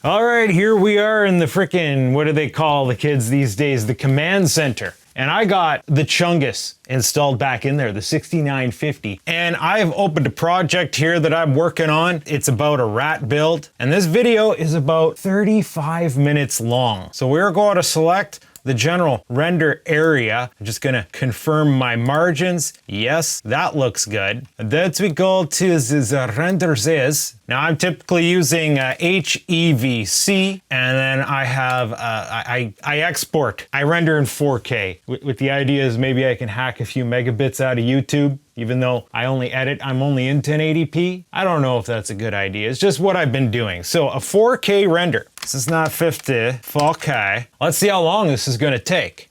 All right, here we are in the frickin', what do they call the kids these days? The command center. And I got the Chungus installed back in there, the 6950. And I've opened a project here that I'm working on. It's about a rat build. And this video is about 35 minutes long. So we're going to select the general render area. I'm just gonna confirm my margins. Yes, that looks good. Then we go to the renders is. Now I'm typically using HEVC, and then I have, I export. I render in 4K with the idea is maybe I can hack a few megabits out of YouTube. Even though I only edit, I'm only in 1080p. I don't know if that's a good idea. It's just what I've been doing. So a 4K render. This is not 50, 4K. Let's see how long this is gonna take.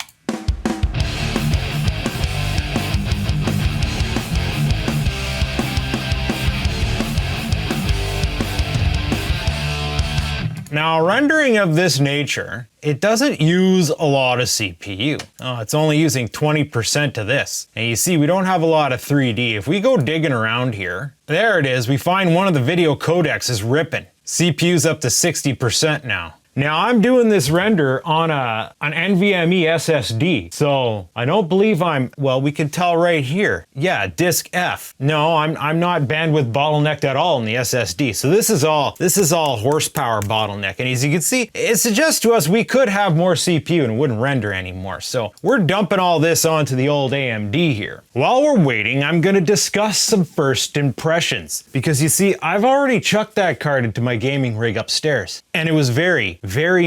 Now, rendering of this nature, it doesn't use a lot of CPU. Oh, it's only using 20% of this. And you see, we don't have a lot of 3D. If we go digging around here, there it is. We find one of the video codecs is ripping. CPU's up to 60% now. Now I'm doing this render on an NVMe SSD, so I don't believe well, we can tell right here. Yeah, disk F. No, I'm not bandwidth bottlenecked at all in the SSD. So this is all horsepower bottleneck. And as you can see, it suggests to us we could have more CPU and it wouldn't render anymore. So we're dumping all this onto the old AMD here. While we're waiting, I'm gonna discuss some first impressions, because you see, I've already chucked that card into my gaming rig upstairs, and it was very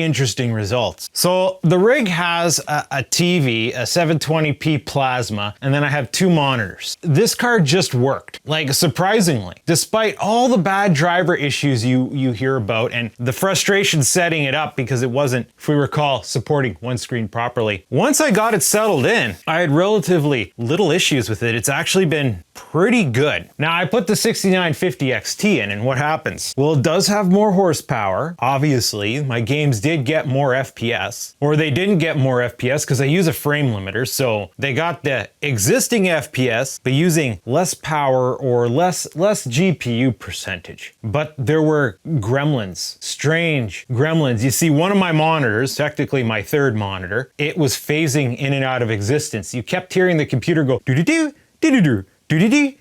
interesting results. So the rig has a TV, a 720p plasma, and then I have two monitors. This card just worked, like surprisingly, despite all the bad driver issues you hear about and the frustration setting it up because it wasn't, if we recall, supporting one screen properly. Once I got it settled in, I had relatively little issues with it. It's actually been pretty good. Now I put the 6950 XT in, and what happens? Well, it does have more horsepower. Obviously, my games did get more FPS, or they didn't get more FPS because I use a frame limiter. So they got the existing FPS, but using less power or less GPU percentage. But there were gremlins, strange gremlins. You see, one of my monitors, technically my third monitor, it was phasing in and out of existence. You kept hearing the computer go do-do-do, do-do-do, do-do-do,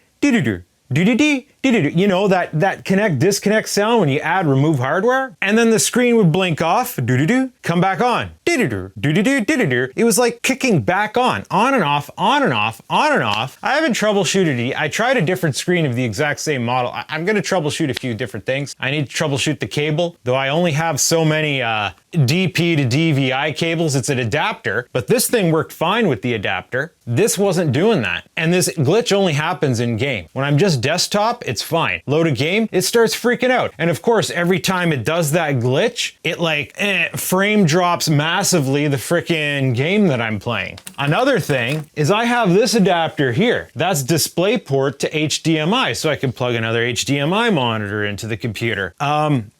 do-do-do, do-do-do. You know, that connect disconnect sound when you add remove hardware, and then the screen would blink off, do-do-do, come back on, do-do-do, do-do-do, do-do-do. It was like kicking back on and off, on and off, on and off. I haven't troubleshooted it. I tried a different screen of the exact same model. I'm gonna troubleshoot a few different things. I need to troubleshoot the cable, though I only have so many DP to DVI cables. It's an adapter, but this thing worked fine with the adapter. This wasn't doing that. And this glitch only happens in game. When I'm just desktop, it's fine. Load a game, it starts freaking out. And of course, every time it does that glitch, it like frame drops massively the freaking game that I'm playing. Another thing is I have this adapter here. That's DisplayPort to HDMI, so I can plug another HDMI monitor into the computer.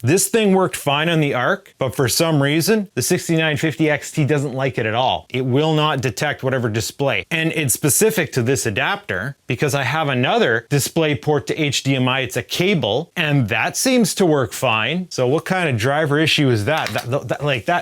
This thing worked fine on the Arc, but for some reason, the 6950 XT doesn't like it at all. It will not detect whatever display. And it's specific to this adapter because I have another DisplayPort to HDMI. It's a cable, and that seems to work fine. So what kind of driver issue is that?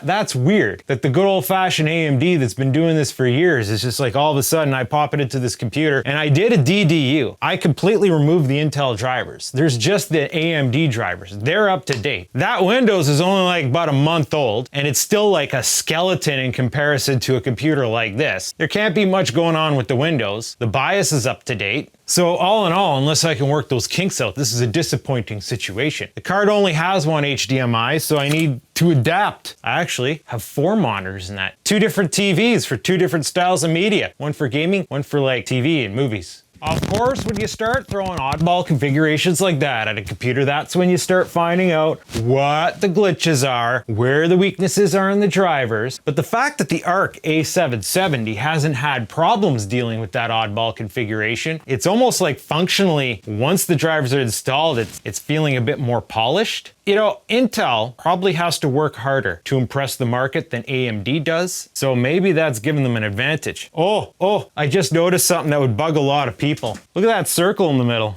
That's weird. That the good old-fashioned AMD that's been doing this for years is just like all of a sudden I pop it into this computer, and I did a DDU. I completely removed the Intel drivers. There's just the AMD drivers. They're up to date. That Windows is only like about a month old, and it's still like a skeleton in comparison to a computer like this. There can't be much going on with the Windows. The BIOS is up to date. So all in all, unless I can work those kinks out, this is a disappointing situation. The card only has one HDMI, so I need to adapt. I actually have 4 monitors in that. 2 different TVs for 2 different styles of media. One for gaming, one for like TV and movies. Of course, when you start throwing oddball configurations like that at a computer, that's when you start finding out what the glitches are, where the weaknesses are in the drivers. But the fact that the Arc A770 hasn't had problems dealing with that oddball configuration, it's almost like functionally, once the drivers are installed, it's feeling a bit more polished. You know, Intel probably has to work harder to impress the market than AMD does, so maybe that's giving them an advantage. Oh, I just noticed something that would bug a lot of people. Look at that circle in the middle.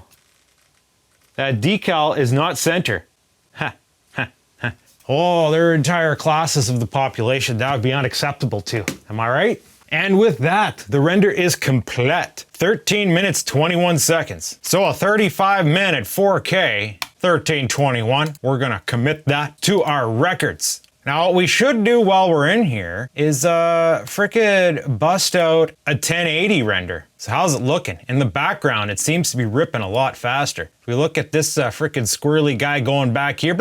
That decal is not center. Oh, there are entire classes of the population. That would be unacceptable too. Am I right? And with that, the render is complete. 13 minutes, 21 seconds. So a 35-minute 4K, 1321. We're gonna commit that to our records. Now, what we should do while we're in here is frickin' bust out a 1080 render. So how's it looking? In the background, it seems to be ripping a lot faster. If we look at this frickin' squirrely guy going back here,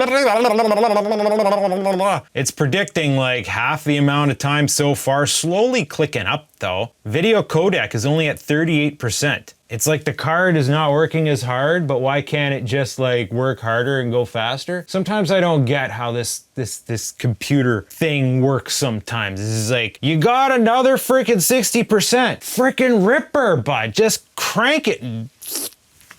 it's predicting like half the amount of time so far, slowly clicking up though. Video codec is only at 38%. It's like the card is not working as hard, but why can't it just like work harder and go faster? Sometimes I don't get how this computer thing works sometimes. This is like, you got another freaking 60%. Freaking ripper, bud. Just crank it and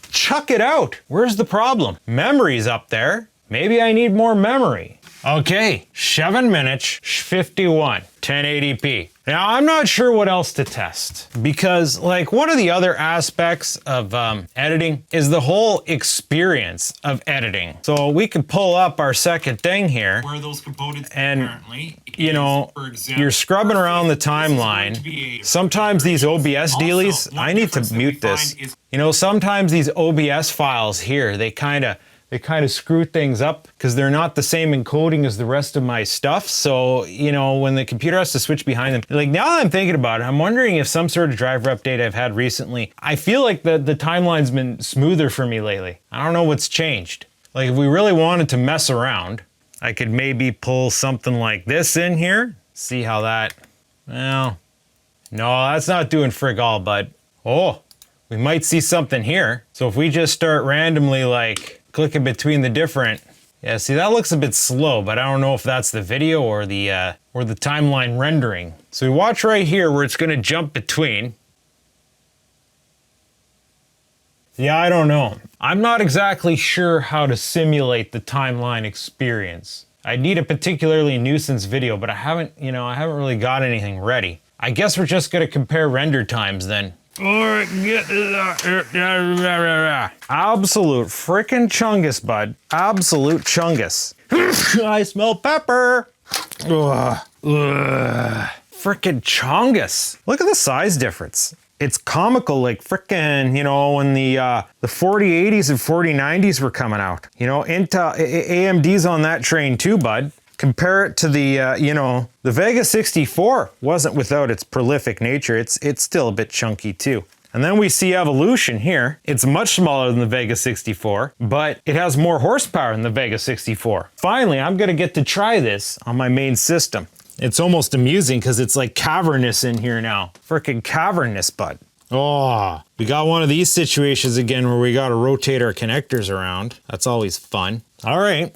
chuck it out. Where's the problem? Memory's up there. Maybe I need more memory. Okay, 7 minutes, 51, 1080p. Now, I'm not sure what else to test because like one of the other aspects of editing is the whole experience of editing. So we can pull up our second thing here. Where those components and apparently, you know, for example, you're scrubbing around the timeline. Sometimes these OBS dealies, I need to mute this. You know, sometimes these OBS files here, they kind of screw things up because they're not the same encoding as the rest of my stuff. So, you know, when the computer has to switch behind them, like now that I'm thinking about it, I'm wondering if some sort of driver update I've had recently, I feel like the timeline's been smoother for me lately. I don't know what's changed. Like if we really wanted to mess around, I could maybe pull something like this in here. See how that, well, no, that's not doing frig all, bud. Oh, we might see something here. So if we just start randomly like, clicking between the different, yeah, see that looks a bit slow, but I don't know if that's the video or the timeline rendering. So we watch right here where it's gonna jump between. Yeah, I don't know. I'm not exactly sure how to simulate the timeline experience. I need a particularly nuisance video, but I haven't really got anything ready. I guess we're just gonna compare render times then. Absolute frickin' Chungus, bud. Absolute Chungus. I smell pepper. Frickin' Chungus. Look at the size difference. It's comical, like frickin', you know, when the 4080s and 4090s were coming out. You know, Intel, AMD's on that train too, bud. Compare it to the, you know, the Vega 64 wasn't without its prolific nature. It's still a bit chunky too. And then we see evolution here. It's much smaller than the Vega 64, but it has more horsepower than the Vega 64. Finally, I'm gonna get to try this on my main system. It's almost amusing because it's like cavernous in here now. Frickin' cavernous, bud. Oh, we got one of these situations again where we gotta rotate our connectors around. That's always fun. All right.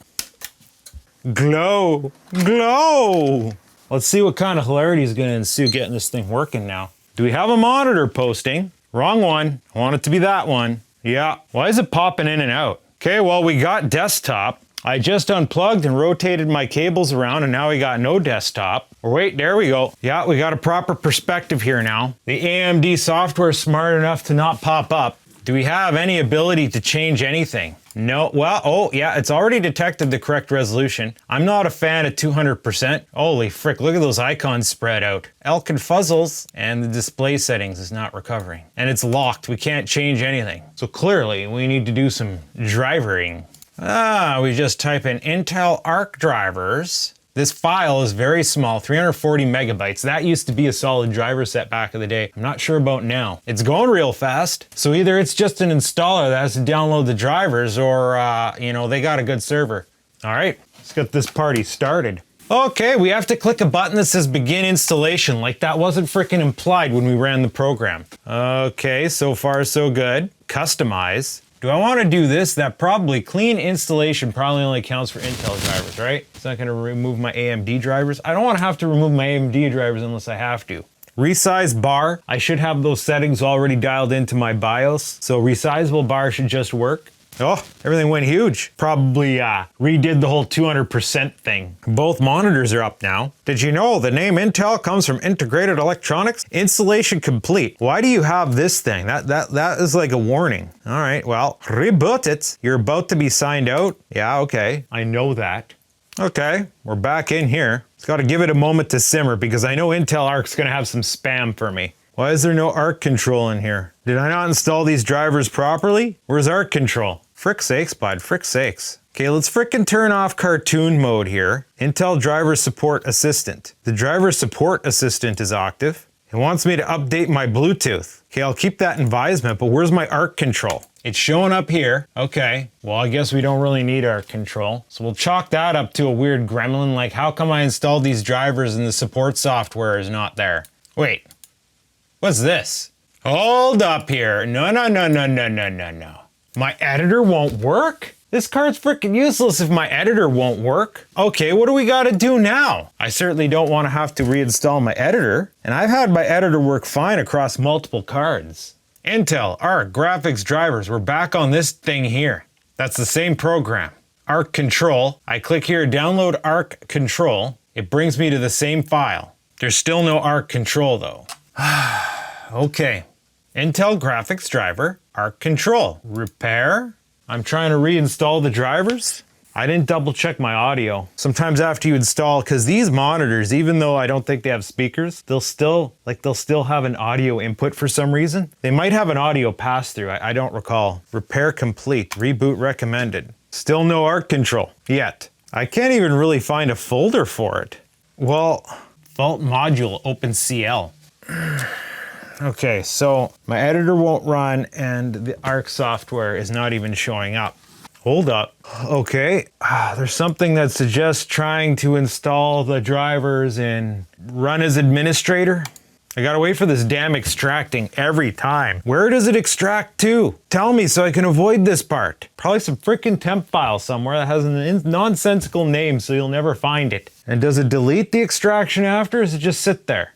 Glow, glow. Let's see what kind of hilarity is gonna ensue getting this thing working now. Do we have a monitor posting? Wrong one, I want it to be that one. Yeah, why is it popping in and out? Okay, well we got desktop. I just unplugged and rotated my cables around and now we got no desktop. Or wait, there we go. Yeah, we got a proper perspective here now. The AMD software is smart enough to not pop up. Do we have any ability to change anything? No, well, oh yeah, it's already detected the correct resolution. I'm not a fan of 200%. Holy frick, look at those icons spread out. Elk and fuzzles, and the display settings is not recovering. And it's locked, we can't change anything. So clearly, we need to do some drivering. We just type in Intel Arc drivers. This file is very small, 340 megabytes. That used to be a solid driver set back in the day. I'm not sure about now. It's going real fast. So either it's just an installer that has to download the drivers or, you know, they got a good server. All right, let's get this party started. Okay, we have to click a button that says begin installation, like that wasn't frickin' implied when we ran the program. Okay, so far so good. Customize. Do I want to do this? That probably, clean installation probably only counts for Intel drivers, right? It's not going to remove my AMD drivers. I don't want to have to remove my AMD drivers unless I have to. Resize bar. I should have those settings already dialed into my BIOS, so resizable bar should just work. Oh, everything went huge. Probably redid the whole 200% thing. Both monitors are up now. Did you know the name Intel comes from integrated electronics? Installation complete. Why do you have this thing? That is like a warning. All right, well, reboot it. You're about to be signed out. Yeah, okay, I know that. Okay, we're back in here. It's got to give it a moment to simmer because I know Intel Arc's going to have some spam for me. Why is there no ARC control in here? Did I not install these drivers properly? Where's ARC control? Frick sakes, bud, frick sakes. Okay, let's frickin' turn off cartoon mode here. Intel Driver Support Assistant. The Driver Support Assistant is active. It wants me to update my Bluetooth. Okay, I'll keep that in advisement, but where's my ARC control? It's showing up here. Okay, well, I guess we don't really need ARC control. So we'll chalk that up to a weird gremlin, like how come I installed these drivers and the support software is not there? Wait, what's this? Hold up here. No. My editor won't work? This card's freaking useless if my editor won't work. Okay, what do we gotta do now? I certainly don't want to have to reinstall my editor, and I've had my editor work fine across multiple cards. Intel, ARC, graphics drivers, we're back on this thing here. That's the same program. ARC control, I click here, download ARC control. It brings me to the same file. There's still no ARC control though. Okay, Intel graphics driver, ARC control, repair. I'm trying to reinstall the drivers. I didn't double check my audio. Sometimes after you install, because these monitors, even though I don't think they have speakers, they'll still have an audio input for some reason. They might have an audio pass through, I don't recall. Repair complete, reboot recommended. Still no ARC control, yet. I can't even really find a folder for it. Well, Vault module, OpenCL. Okay, so my editor won't run and the ARC software is not even showing up. Hold up. Okay, there's something that suggests trying to install the drivers and run as administrator. I gotta wait for this damn extracting every time. Where does it extract to? Tell me so I can avoid this part. Probably some freaking temp file somewhere that has a nonsensical name so you'll never find it. And does it delete the extraction after or does it just sit there?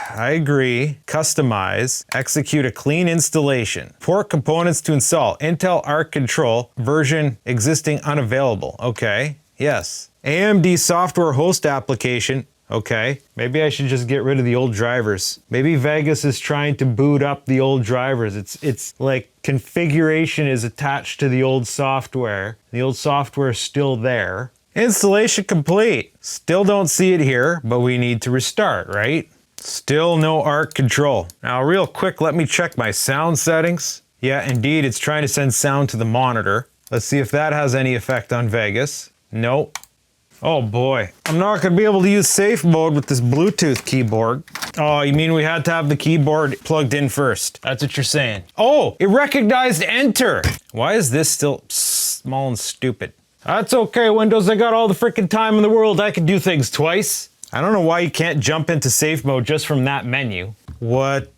I agree. Customize. Execute a clean installation. Port components to install. Intel Arc Control. Version existing unavailable. Okay. Yes. AMD software host application. Okay. Maybe I should just get rid of the old drivers. Maybe Vegas is trying to boot up the old drivers. It's like configuration is attached to the old software. The old software is still there. Installation complete. Still don't see it here, but we need to restart, right? Still no ARC control. Now real quick, let me check my sound settings. Yeah, indeed, it's trying to send sound to the monitor. Let's see if that has any effect on Vegas. Nope. Oh boy. I'm not gonna be able to use safe mode with this Bluetooth keyboard. Oh, you mean we had to have the keyboard plugged in first? That's what you're saying. Oh, it recognized enter. Why is this still small and stupid? That's okay, Windows, I got all the freaking time in the world. I can do things twice. I don't know why you can't jump into safe mode just from that menu. What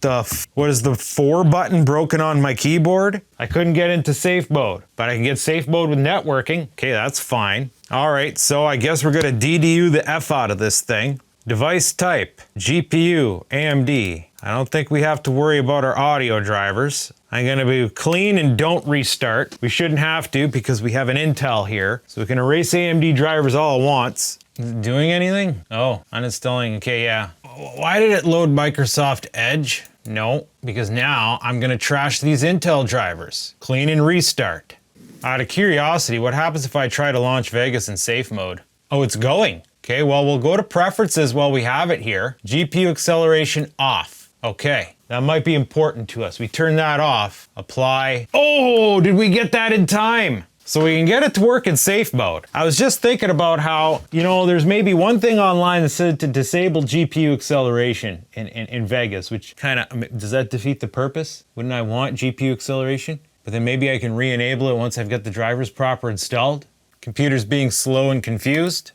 is the 4 button broken on my keyboard? I couldn't get into safe mode, but I can get safe mode with networking. Okay, that's fine. All right, so I guess we're gonna DDU the F out of this thing. Device type, GPU, AMD. I don't think we have to worry about our audio drivers. I'm gonna be clean and don't restart. We shouldn't have to because we have an Intel here. So we can erase AMD drivers all at once. Doing anything? Oh, uninstalling, okay, yeah. Why did it load Microsoft Edge? No, because now I'm gonna trash these Intel drivers. Clean and restart. Out of curiosity, what happens if I try to launch Vegas in safe mode? Oh, it's going. Okay, well, we'll go to preferences while we have it here. GPU acceleration off. Okay, that might be important to us. We turn that off, apply. Oh, did we get that in time? So we can get it to work in safe mode. I was just thinking about how, you know, there's maybe one thing online that said to disable GPU acceleration in Vegas, which kind of, does that defeat the purpose? Wouldn't I want GPU acceleration? But then maybe I can re-enable it once I've got the drivers proper installed. Computer's being slow and confused.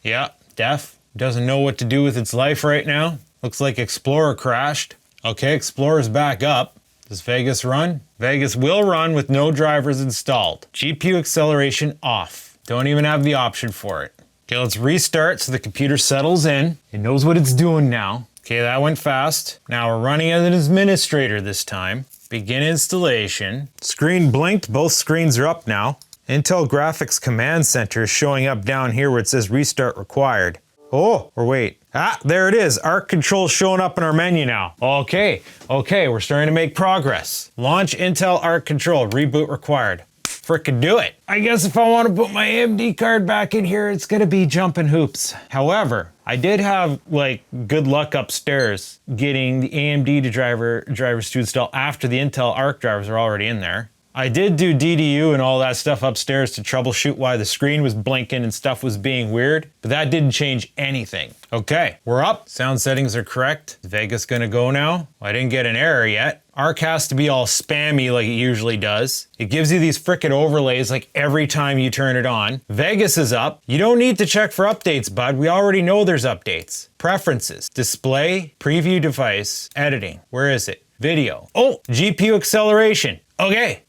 Yeah, def. Doesn't know what to do with its life right now. Looks like Explorer crashed. Okay, Explorer's back up. Does Vegas run? Vegas will run with no drivers installed. GPU acceleration off. Don't even have the option for it. Okay, let's restart so the computer settles in. It knows what it's doing now. Okay, that went fast. Now we're running as an administrator this time. Begin installation. Screen blinked, both screens are up now. Intel Graphics Command Center is showing up down here where it says restart required. Oh, or wait. Ah, there it is. ARC control showing up in our menu now. Okay, we're starting to make progress. Launch Intel ARC control, reboot required. frickin' do it. I guess if I want to put my AMD card back in here, it's gonna be jumping hoops. However, I did have like good luck upstairs getting the AMD drivers to install after the Intel Arc drivers are already in there. I did do DDU and all that stuff upstairs to troubleshoot why the screen was blinking and stuff was being weird, but that didn't change anything. Okay, we're up. Sound settings are correct. Is Vegas gonna go now? Well, I didn't get an error yet. Arc has to be all spammy like it usually does. It gives you these frickin' overlays like every time you turn it on. Vegas is up. You don't need to check for updates, bud. We already know there's updates. Preferences, display, preview device, editing. Where is it? Video. Oh, GPU acceleration. Okay,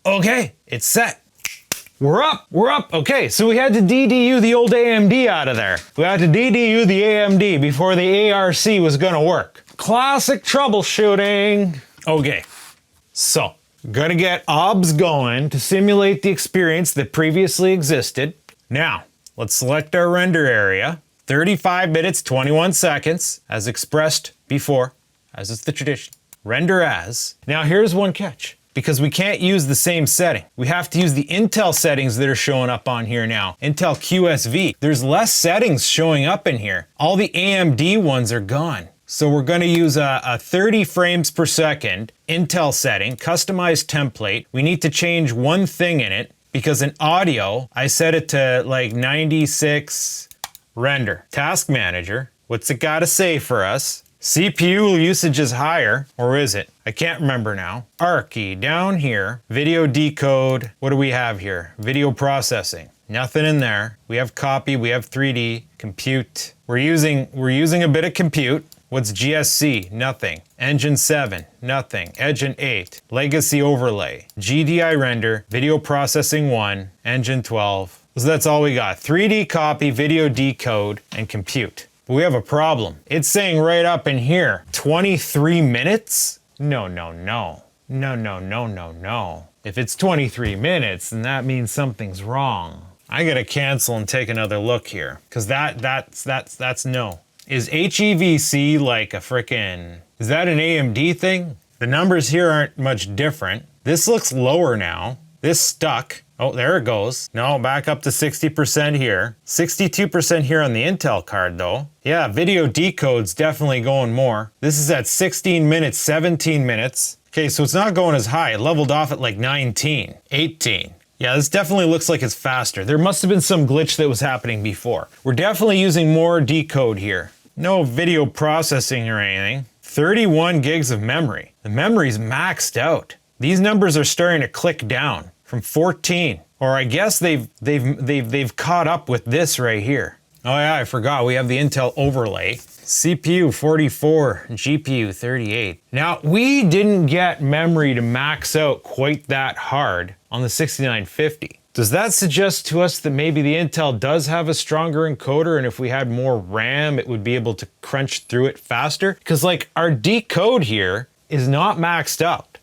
it's set. We're up. Okay, so we had to DDU the old AMD out of there. We had to DDU the AMD before the ARC was gonna work. Classic troubleshooting. Okay, so gonna get OBS going to simulate the experience that previously existed. Now, let's select our render area. 35 minutes, 21 seconds, as expressed before, as is the tradition. Render as. Now here's one catch. Because we can't use the same setting. We have to use the Intel settings that are showing up on here now. Intel QSV. There's less settings showing up in here. All the AMD ones are gone. So we're gonna use a 30 frames per second Intel setting, customized template. We need to change one thing in it because in audio, I set it to like 96 render. Task manager, what's it gotta say for us? CPU usage is higher, or is it? I can't remember now. Arc key down here, video decode. What do we have here? Video processing. Nothing in there. We have copy, we have 3D, compute. We're using a bit of compute. What's GSC? Nothing. Engine 7, nothing. Engine 8, legacy overlay. GDI render, video processing 1, engine 12. So that's all we got. 3D copy, video decode, and compute. But we have a problem. It's saying right up in here, 23 minutes? No. If it's 23 minutes, then that means something's wrong. I gotta cancel and take another look here, because that's no. Is HEVC like a frickin', is that an AMD thing? The numbers here aren't much different. This looks lower now. This stuck. Oh, there it goes. No, back up to 60% here. 62% here on the Intel card though. Yeah, video decode's definitely going more. This is at 16 minutes, 17 minutes. Okay, so it's not going as high. It leveled off at like 19, 18. Yeah, this definitely looks like it's faster. There must have been some glitch that was happening before. We're definitely using more decode here. No video processing or anything. 31 gigs of memory. The memory's maxed out. These numbers are starting to click down from 14. Or I guess they've caught up with this right here. Oh yeah, I forgot. We have the Intel overlay. CPU 44, GPU 38. Now, we didn't get memory to max out quite that hard on the 6950. Does that suggest to us that maybe the Intel does have a stronger encoder, and if we had more RAM, it would be able to crunch through it faster? Because like our decode here is not maxed out.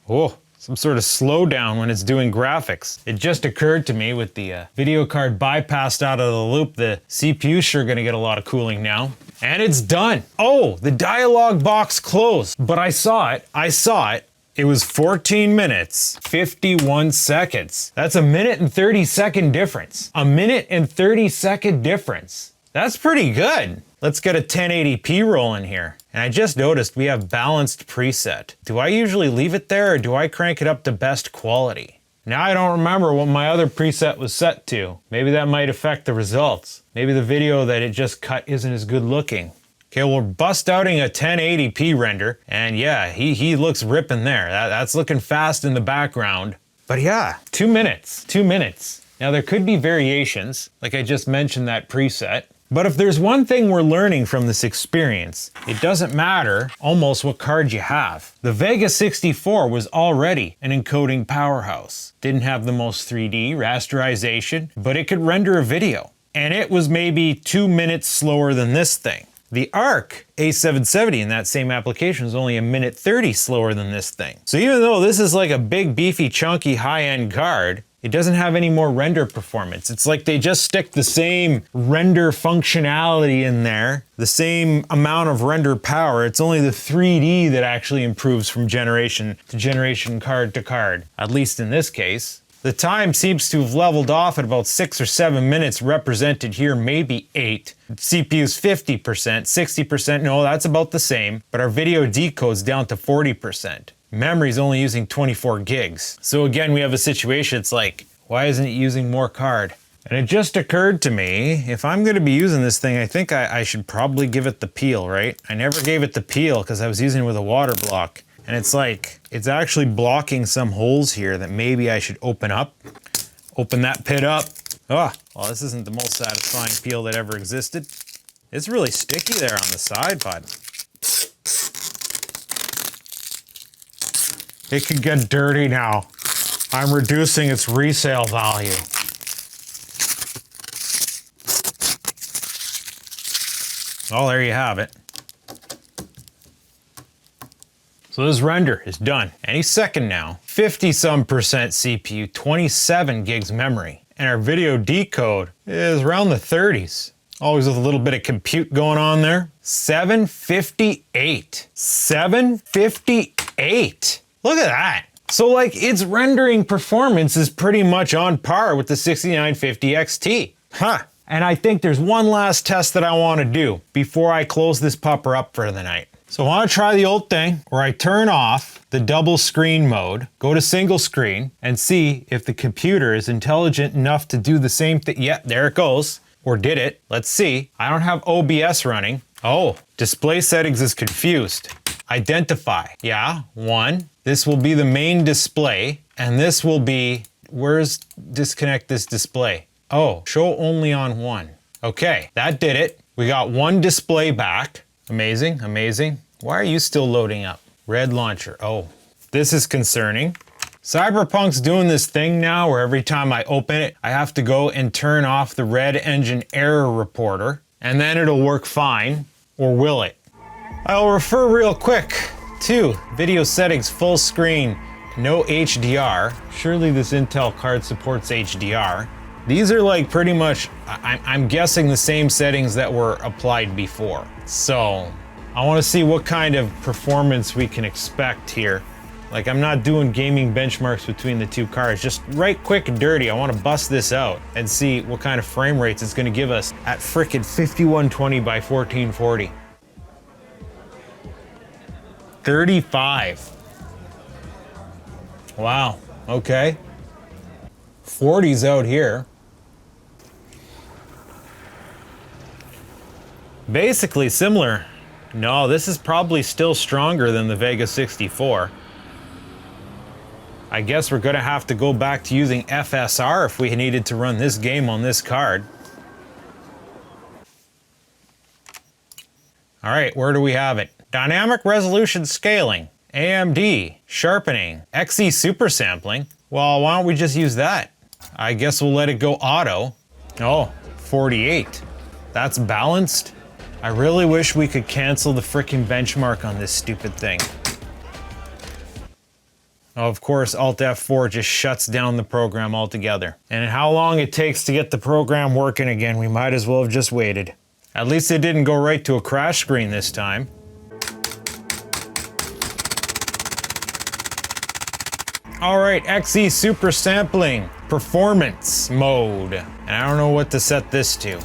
Oh, some sort of slowdown when it's doing graphics. It just occurred to me with the video card bypassed out of the loop, the CPU's sure gonna get a lot of cooling now. And it's done. Oh, the dialog box closed, but I saw it. It was 14 minutes, 51 seconds. That's a minute and 30-second difference. A minute and 30-second difference. That's pretty good. Let's get a 1080p rolling here. And I just noticed we have balanced preset. Do I usually leave it there or do I crank it up to best quality? Now I don't remember what my other preset was set to. Maybe that might affect the results. Maybe the video that it just cut isn't as good looking. Okay, we're bust outing a 1080p render, and yeah, he looks ripping there. That's looking fast in the background. But yeah, 2 minutes. Now there could be variations, like I just mentioned that preset. But if there's one thing we're learning from this experience, it doesn't matter almost what card you have. The Vega 64 was already an encoding powerhouse. Didn't have the most 3D rasterization, but it could render a video. And it was maybe 2 minutes slower than this thing. The Arc A770 in that same application is only a minute 30 slower than this thing. So even though this is like a big, beefy, chunky, high-end card, it doesn't have any more render performance. It's like they just stick the same render functionality in there, the same amount of render power. It's only the 3D that actually improves from generation to generation, card to card, at least in this case. The time seems to have leveled off at about 6 or 7 minutes, represented here, maybe 8. CPU's 50%, 60%, no, that's about the same, but our video decode's down to 40%. Memory's only using 24 gigs. So again, we have a situation, it's like, why isn't it using more card? And it just occurred to me, if I'm gonna be using this thing, I think I should probably give it the peel, right? I never gave it the peel because I was using it with a water block. And it's like, it's actually blocking some holes here that maybe I should open up. Open that pit up. Oh, well, this isn't the most satisfying peel that ever existed. It's really sticky there on the side, bud. It could get dirty now. I'm reducing its resale value. Well, there you have it. So this render is done any second now. 50-some% CPU, 27 gigs memory. And our video decode is around the 30s. Always with a little bit of compute going on there. 758. 758. Look at that. So like its rendering performance is pretty much on par with the 6950 XT. Huh. And I think there's one last test that I want to do before I close this pupper up for the night. So I want to try the old thing where I turn off the double screen mode, go to single screen, and see if the computer is intelligent enough to do the same thing. Yeah, there it goes. Or did it? Let's see. I don't have OBS running. Oh, display settings is confused. Identify. Yeah, 1. This will be the main display, and this will be, where's disconnect this display? Oh, show only on 1. Okay, that did it. We got 1 display back. Amazing, amazing. Why are you still loading up? Red launcher. Oh, this is concerning. Cyberpunk's doing this thing now where every time I open it, I have to go and turn off the red engine error reporter, and then it'll work fine, or will it? I'll refer real quick to video settings, full screen, no HDR. Surely this Intel card supports HDR. These are like pretty much, I'm guessing the same settings that were applied before. So I want to see what kind of performance we can expect here. Like I'm not doing gaming benchmarks between the two cards, just right quick and dirty. I want to bust this out and see what kind of frame rates it's going to give us at frickin' 5120 by 1440. 35. Wow, okay. 40's out here. Basically similar. No, this is probably still stronger than the Vega 64. I guess we're gonna have to go back to using FSR if we needed to run this game on this card. All right, where do we have it? Dynamic resolution scaling, AMD, sharpening, XE super sampling. Well, why don't we just use that? I guess we'll let it go auto. Oh, 48. That's balanced. I really wish we could cancel the frickin' benchmark on this stupid thing. Oh, of course, Alt F4 just shuts down the program altogether. And how long it takes to get the program working again, we might as well have just waited. At least it didn't go right to a crash screen this time. All right, XE super sampling, performance mode. And I don't know what to set this to.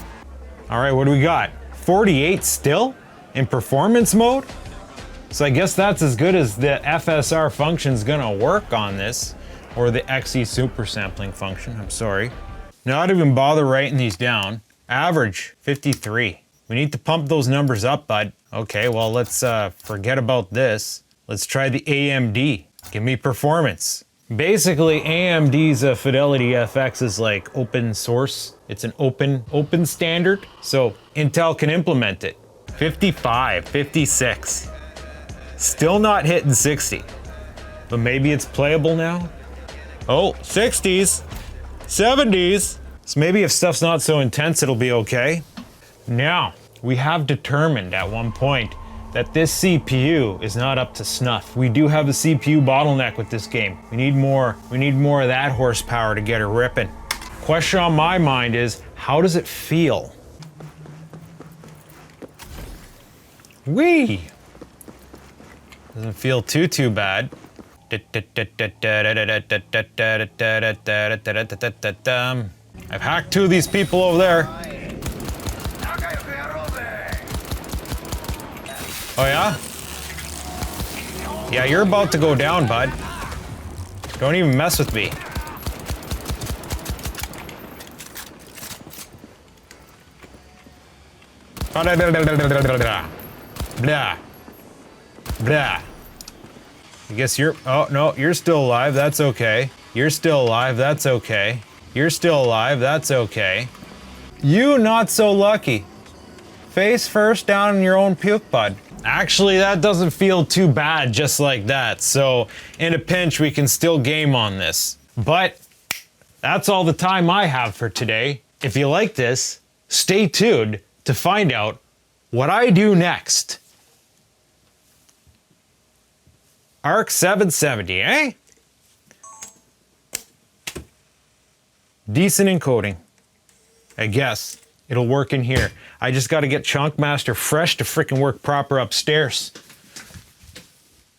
All right, what do we got? 48 still in performance mode? So I guess that's as good as the FSR function's gonna work on this, or the XE super sampling function, I'm sorry. Not even bother writing these down. Average, 53. We need to pump those numbers up, bud. Okay, well, let's forget about this. Let's try the AMD. Give me performance. Basically, AMD's Fidelity FX is like open source. It's an open standard, so Intel can implement it. 55, 56. Still not hitting 60, but maybe it's playable now. Oh, 60s, 70s. So maybe if stuff's not so intense, it'll be okay. Now, we have determined at one point that this CPU is not up to snuff. We do have a CPU bottleneck with this game. We need more of that horsepower to get her ripping. Question on my mind is, how does it feel? Whee! Doesn't feel too bad. I've hacked 2 of these people over there. Oh yeah? Yeah, you're about to go down, bud. Don't even mess with me. Blah. Blah. I guess you're... Oh, no, you're still alive. That's okay. You're still alive. That's okay. You're still alive. That's okay. You not so lucky. Face first down in your own puke, bud. Actually, that doesn't feel too bad just like that. So, in a pinch, we can still game on this. But that's all the time I have for today. If you like this, stay tuned to find out what I do next. Arc 770, eh? Decent encoding. I guess it'll work in here. I just got to get Chunk Master fresh to frickin' work proper upstairs.